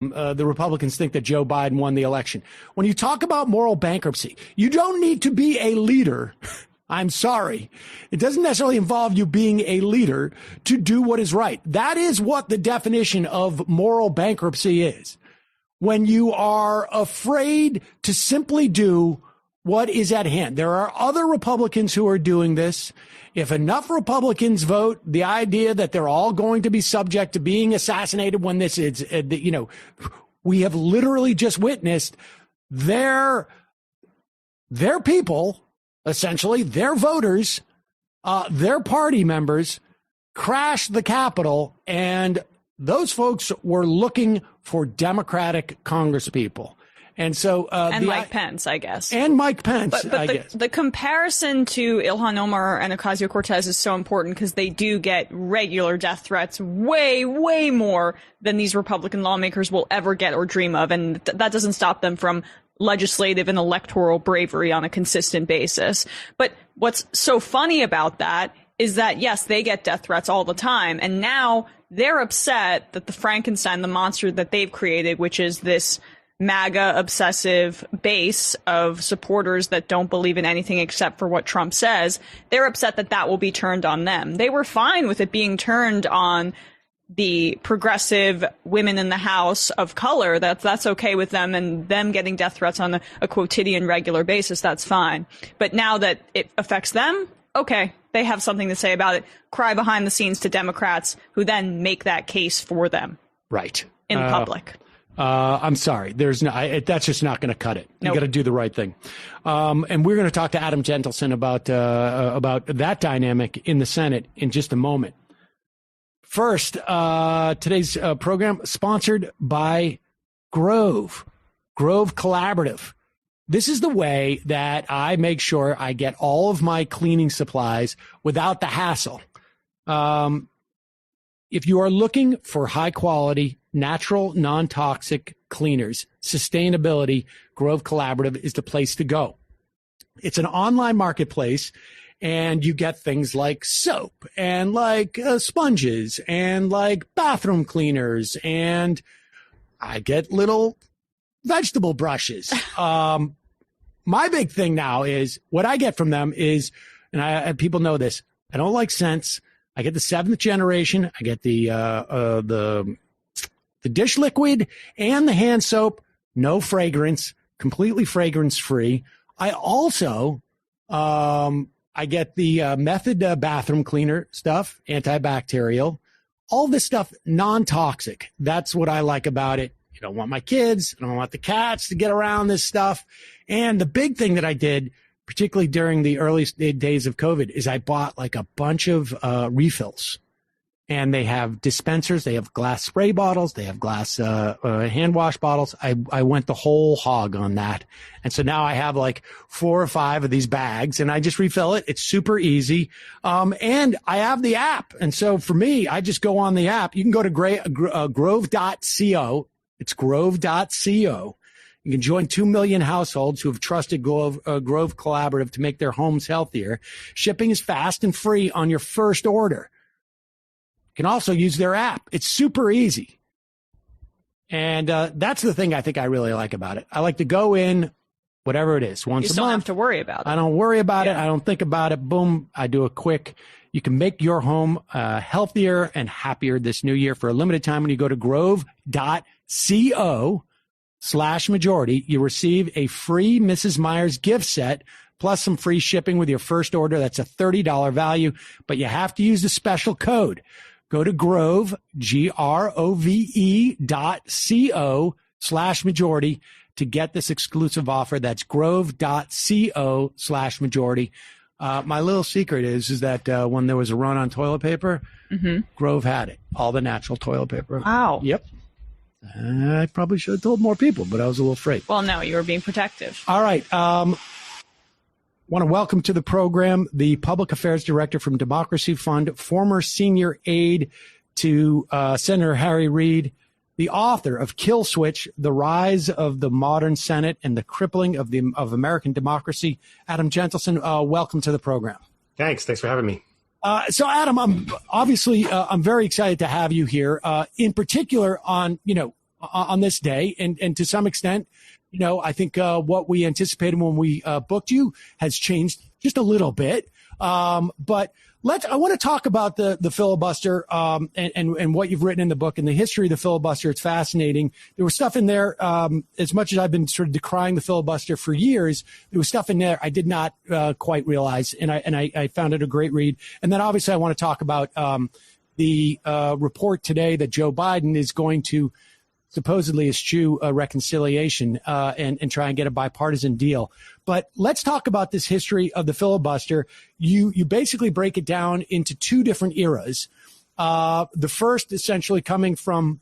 the Republicans think that Joe Biden won the election. When you talk about moral bankruptcy, you don't need to be a leader. I'm sorry. It doesn't necessarily involve you being a leader to do what is right. That is what the definition of moral bankruptcy is. When you are afraid to simply do what is at hand. There are other Republicans who are doing this. If enough Republicans vote the idea that they're all going to be subject to being assassinated when this is, we have literally just witnessed their people, essentially their voters, their party members crash the Capitol, and those folks were looking for Democratic congresspeople. And so, and Mike Pence, I guess. And Mike Pence, but I guess. The comparison to Ilhan Omar and Ocasio-Cortez is so important because they do get regular death threats way, way more than these Republican lawmakers will ever get or dream of. And that doesn't stop them from legislative and electoral bravery on a consistent basis. But what's so funny about that is that, yes, they get death threats all the time. And now they're upset that the Frankenstein, the monster that they've created, which is this MAGA obsessive base of supporters that don't believe in anything except for what Trump says, they're upset that that will be turned on them. They were fine with it being turned on the progressive women in the House of color. That's okay with them, and them getting death threats on a quotidian regular basis, that's fine. But now that it affects them, okay, they have something to say about it. Cry behind the scenes to Democrats who then make that case for them. Right. In public. I'm sorry. There's no. That's just not going to cut it. Nope. You got to do the right thing. And we're going to talk to Adam Jentleson about that dynamic in the Senate in just a moment. First, today's program sponsored by Grove Collaborative. This is the way that I make sure I get all of my cleaning supplies without the hassle. If you are looking for high quality, natural, non-toxic cleaners, sustainability, Grove Collaborative is the place to go. It's an online marketplace, and you get things like soap and like sponges and like bathroom cleaners, and I get little vegetable brushes. My big thing now is what I get from them is, and people know this, I don't like scents. I get the 7th generation. I get the dish liquid and the hand soap, no fragrance, completely fragrance free. I also, I get the Method bathroom cleaner stuff, antibacterial, all this stuff, non-toxic. That's what I like about it. I don't want my kids, I don't want the cats to get around this stuff. And the big thing that I did, particularly during the early days of COVID, is I bought like a bunch of refills. And they have dispensers, they have glass spray bottles, they have glass hand wash bottles. I went the whole hog on that. And so now I have like 4 or 5 of these bags, and I just refill it. It's super easy. And I have the app. And so for me, I just go on the app. You can go to grove.co. It's grove.co. You can join 2 million households who have trusted Grove Collaborative to make their homes healthier. Shipping is fast and free on your first order. You can also use their app. It's super easy. And that's the thing I think I really like about it. I like to go in, whatever it is, once a month. You don't have to worry about it. I don't worry about it. I don't think about it. Boom. I do a quick. You can make your home healthier and happier this new year for a limited time. When you go to grove.co/majority, you receive a free Mrs. Meyer's gift set plus some free shipping with your first order. That's a $30 value, but you have to use the special code. Go to Grove, grove.co/majority to get this exclusive offer. That's grove.co/majority. My little secret is that when there was a run on toilet paper, Grove had it, all the natural toilet paper. Wow. Yep. I probably should have told more people, but I was a little afraid. Well, no, you were being protective. All right. Want to welcome to the program the Public Affairs Director from Democracy Fund, former senior aide to Senator Harry Reid, the author of Kill Switch, The Rise of the Modern Senate and the Crippling of American Democracy. Adam Jentleson, welcome to the program. Thanks for having me. So, Adam, I'm very excited to have you here, in particular on, on this day. And to some extent, I think what we anticipated when we booked you has changed just a little bit. But I want to talk about the filibuster and what you've written in the book and the history of the filibuster. It's fascinating. There was stuff in there, as much as I've been sort of decrying the filibuster for years, there was stuff in there I did not quite realize, and I found it a great read. And then obviously I want to talk about the report today that Joe Biden is going to supposedly eschew a reconciliation and try and get a bipartisan deal. But let's talk about this history of the filibuster. You basically break it down into two different eras. The first essentially coming from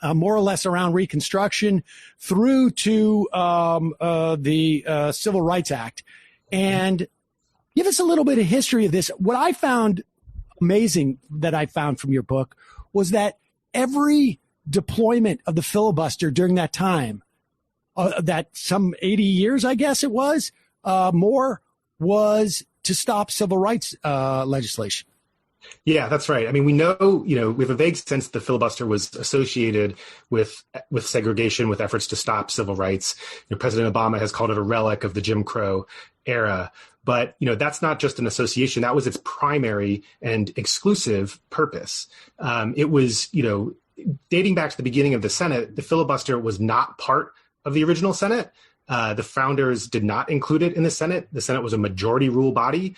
more or less around Reconstruction through to the Civil Rights Act. And give us a little bit of history of this. What I found amazing that I found from your book was that every deployment of the filibuster during that time, that some 80 years, I guess it was, more was to stop civil rights legislation. Yeah, that's right. I mean, we know, we have a vague sense that the filibuster was associated with segregation, with efforts to stop civil rights. President Obama has called it a relic of the Jim Crow era. But, that's not just an association. That was its primary and exclusive purpose. It was, dating back to the beginning of the Senate, the filibuster was not part of the original Senate. The founders did not include it in the Senate. The Senate was a majority rule body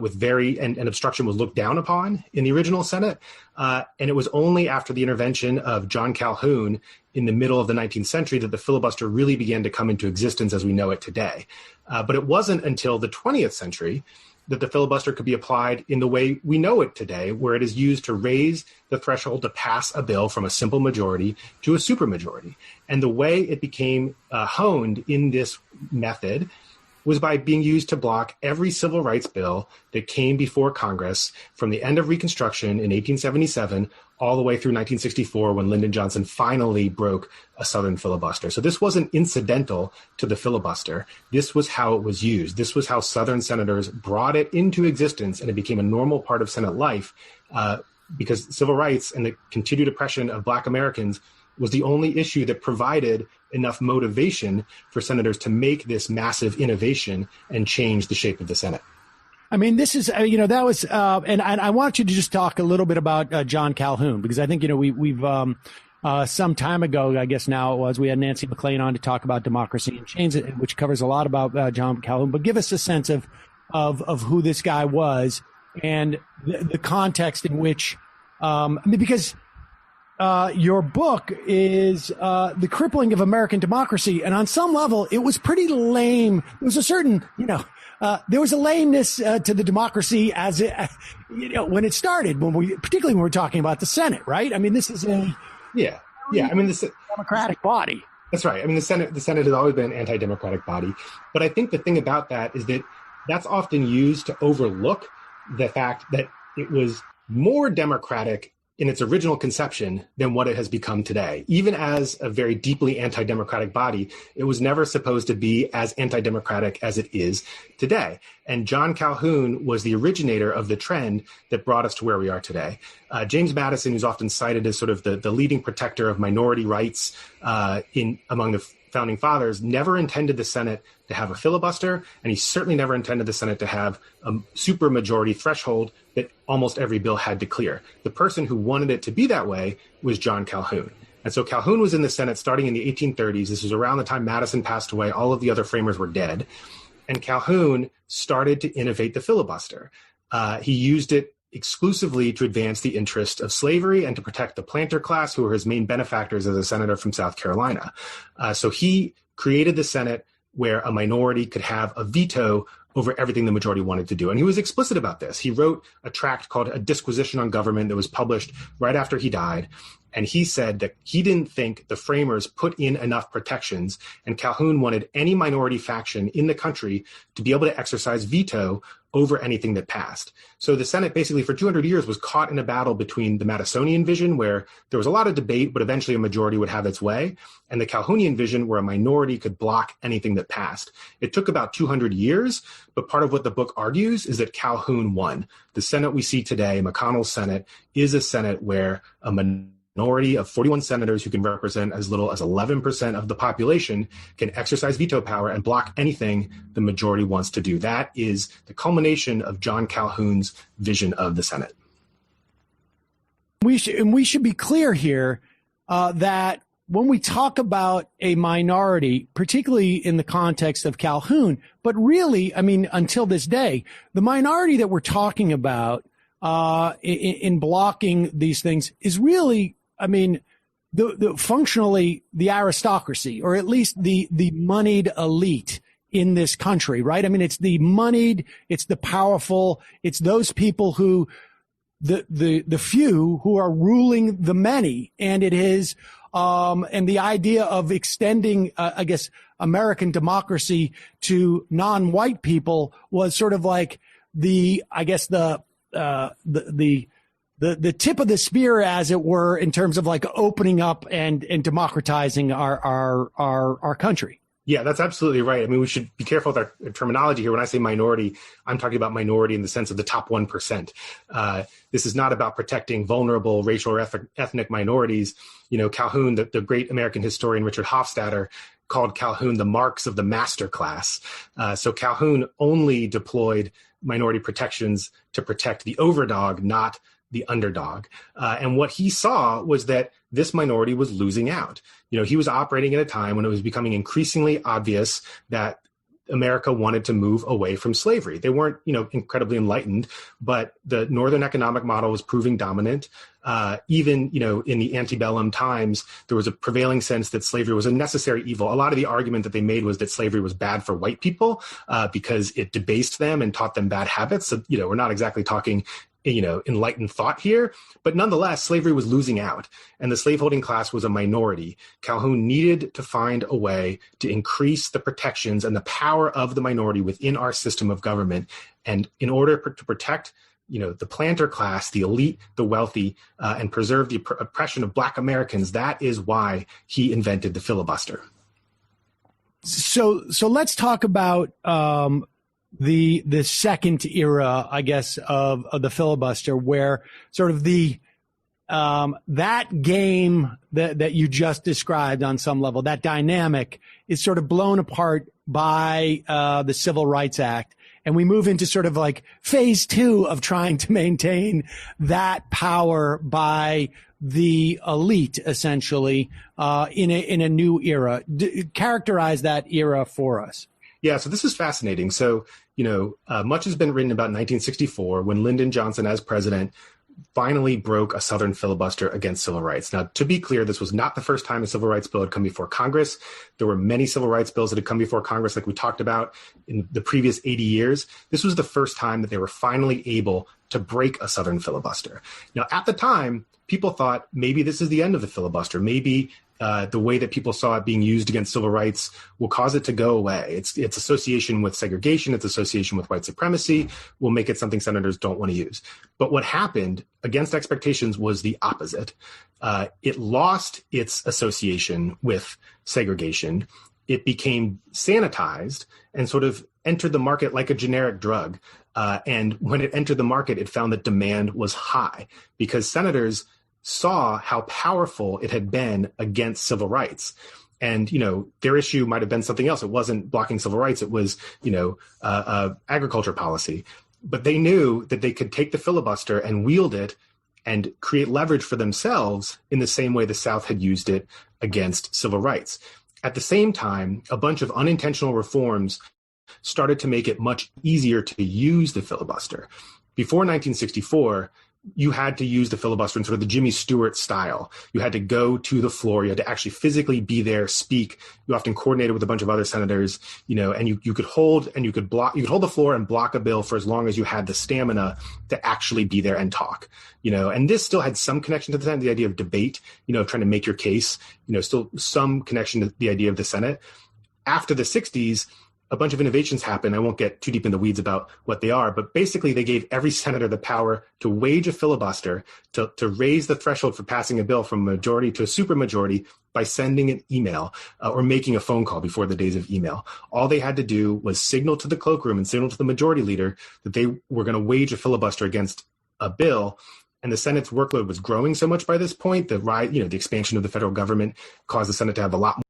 with and obstruction was looked down upon in the original Senate. And it was only after the intervention of John Calhoun in the middle of the 19th century that the filibuster really began to come into existence as we know it today. But it wasn't until the 20th century that the filibuster could be applied in the way we know it today, where it is used to raise the threshold to pass a bill from a simple majority to a supermajority. And the way it became honed in this method was by being used to block every civil rights bill that came before Congress from the end of Reconstruction in 1877 all the way through 1964 when Lyndon Johnson finally broke a Southern filibuster. So this wasn't incidental to the filibuster. This was how it was used. This was how Southern senators brought it into existence, and it became a normal part of Senate life because civil rights and the continued oppression of Black Americans was the only issue that provided enough motivation for senators to make this massive innovation and change the shape of the Senate. I mean, this is, that was, and I want you to just talk a little bit about John Calhoun, because I think, we've some time ago, I guess now it was, we had Nancy McLean on to talk about Democracy in Chains, which covers a lot about John Calhoun, but give us a sense of who this guy was and the context in which, because your book is The Crippling of American Democracy. And on some level, it was pretty lame. There was a certain, there was a lameness to the democracy as it, when it started, particularly when we're talking about the Senate, right? I mean, this is a democratic body. That's right. I mean, the Senate has always been an anti-democratic body. But I think the thing about that is that that's often used to overlook the fact that it was more democratic in its original conception than what it has become today. Even as a very deeply anti-democratic body, it was never supposed to be as anti-democratic as it is today. And John Calhoun was the originator of the trend that brought us to where we are today. James Madison, who's often cited as sort of the leading protector of minority rights among the founding fathers, never intended the Senate to have a filibuster, and he certainly never intended the Senate to have a supermajority threshold that almost every bill had to clear. The person who wanted it to be that way was John Calhoun. And so Calhoun was in the Senate starting in the 1830s. This was around the time Madison passed away. All of the other framers were dead. And Calhoun started to innovate the filibuster. He used it exclusively to advance the interest of slavery and to protect the planter class, who were his main benefactors as a senator from South Carolina. So he created the Senate where a minority could have a veto over everything the majority wanted to do. And he was explicit about this. He wrote a tract called A Disquisition on Government that was published right after he died. And he said that he didn't think the framers put in enough protections, and Calhoun wanted any minority faction in the country to be able to exercise veto over anything that passed. So the Senate basically for 200 years was caught in a battle between the Madisonian vision, where there was a lot of debate, but eventually a majority would have its way, and the Calhounian vision, where a minority could block anything that passed. It took about 200 years, but part of what the book argues is that Calhoun won. The Senate we see today, McConnell's Senate, is a Senate where a minority minority of 41 senators who can represent as little as 11% of the population can exercise veto power and block anything the majority wants to do. That is the culmination of John Calhoun's vision of the Senate. We should be clear here that when we talk about a minority, particularly in the context of Calhoun, but really, I mean, until this day, the minority that we're talking about in blocking these things is really, I mean, the functionally the aristocracy, or at least the moneyed elite in this country, right? I mean, it's the moneyed, it's the powerful, it's those people who, the few who are ruling the many, and it is, and the idea of extending, I guess, American democracy to non-white people was sort of like the tip of the spear, as it were, in terms of like opening up and democratizing our country. Yeah, that's absolutely right. I mean, we should be careful with our terminology here. When I say minority, I'm talking about minority in the sense of the top 1%. This is not about protecting vulnerable racial or ethnic minorities. You know, Calhoun, the great American historian Richard Hofstadter, called Calhoun the Marx of the master class. So Calhoun only deployed minority protections to protect the overdog, not the underdog. And what he saw was that this minority was losing out. You know, he was operating at a time when it was becoming increasingly obvious that America wanted to move away from slavery. They weren't, you know, incredibly enlightened, but the Northern economic model was proving dominant. Even, you know, in the antebellum times, there was a prevailing sense that slavery was a necessary evil. A lot of the argument that they made was that slavery was bad for white people because it debased them and taught them bad habits. So, you know, we're not exactly talking, you know, enlightened thought here, but nonetheless, slavery was losing out, and the slaveholding class was a minority. Calhoun needed to find a way to increase the protections and the power of the minority within our system of government. And in order to protect, you know, the planter class, the elite, the wealthy, and preserve the oppression of Black Americans, that is why he invented the filibuster. So let's talk about the second era, I guess, of the filibuster, where sort of the that game that you just described on some level, that dynamic is sort of blown apart by the Civil Rights Act. And we move into sort of like phase two of trying to maintain that power by the elite, essentially, in a new era. Characterize that era for us. Yeah, so this is fascinating. So, you know, much has been written about 1964 when Lyndon Johnson, as president, finally broke a Southern filibuster against civil rights. Now, to be clear, this was not the first time a civil rights bill had come before Congress. There were many civil rights bills that had come before Congress, like we talked about in the previous 80 years. This was the first time that they were finally able to break a Southern filibuster. Now, at the time, people thought maybe this is the end of the filibuster. Maybe the way that people saw it being used against civil rights will cause it to go away. Its association with segregation, its association with white supremacy will make it something senators don't want to use. But what happened against expectations was the opposite. It lost its association with segregation. It became sanitized and sort of entered the market like a generic drug. And when it entered the market, it found that demand was high because senators saw how powerful it had been against civil rights. And, you know, their issue might have been something else. It wasn't blocking civil rights. It was, you know, agriculture policy. But they knew that they could take the filibuster and wield it and create leverage for themselves in the same way the South had used it against civil rights. At the same time, a bunch of unintentional reforms started to make it much easier to use the filibuster. Before 1964, you had to use the filibuster in sort of the Jimmy Stewart style. You had to go to the floor. You had to actually physically be there, speak. You often coordinated with a bunch of other senators, you know, and you could hold and you could block. You could hold the floor and block a bill for as long as you had the stamina to actually be there and talk, you know. And this still had some connection to the idea of debate, you know, trying to make your case, you know, still some connection to the idea of the Senate. After the 60s, a bunch of innovations happened. I won't get too deep in the weeds about what they are, but basically they gave every senator the power to wage a filibuster, to raise the threshold for passing a bill from a majority to a supermajority by sending an email or making a phone call before the days of email. All they had to do was signal to the cloakroom and signal to the majority leader that they were going to wage a filibuster against a bill. and the Senate's workload was growing so much by this point, the expansion of the federal government caused the Senate to have a lot